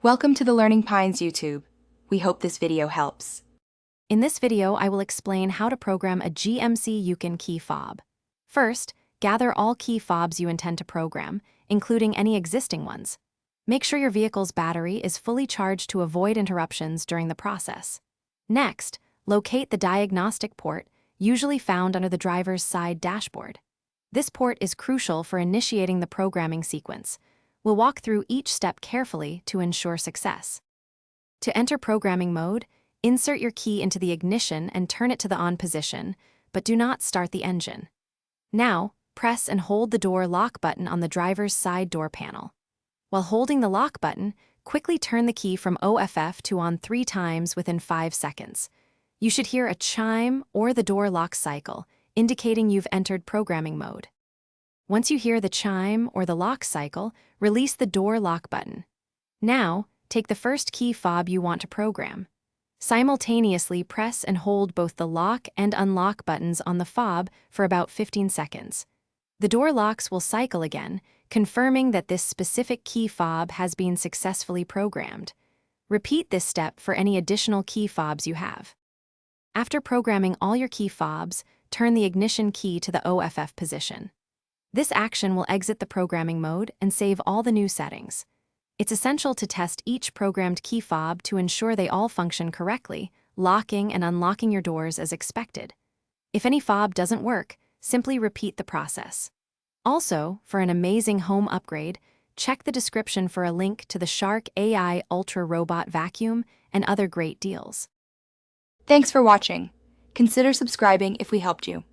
Welcome to the Learning Pines YouTube. We hope this video helps. In this video, I will explain how to program a GMC Yukon key fob. First, gather all key fobs you intend to program, including any existing ones. Make sure your vehicle's battery is fully charged to avoid interruptions during the process. Next, locate the diagnostic port, usually found under the driver's side dashboard. This port is crucial for initiating the programming sequence. We'll walk through each step carefully to ensure success. To enter programming mode, insert your key into the ignition and turn it to the on position, but do not start the engine. Now, press and hold the door lock button on the driver's side door panel. While holding the lock button, quickly turn the key from OFF to on 3 times within 5 seconds. You should hear a chime or the door lock cycle, indicating you've entered programming mode. Once you hear the chime or the lock cycle, release the door lock button. Now, take the first key fob you want to program. Simultaneously press and hold both the lock and unlock buttons on the fob for about 15 seconds. The door locks will cycle again, confirming that this specific key fob has been successfully programmed. Repeat this step for any additional key fobs you have. After programming all your key fobs, turn the ignition key to the OFF position. This action will exit the programming mode and save all the new settings. It's essential to test each programmed key fob to ensure they all function correctly, locking and unlocking your doors as expected. If any fob doesn't work, simply repeat the process. Also, for an amazing home upgrade, check the description for a link to the Shark AI Ultra Robot Vacuum and other great deals. Thanks for watching. Consider subscribing if we helped you.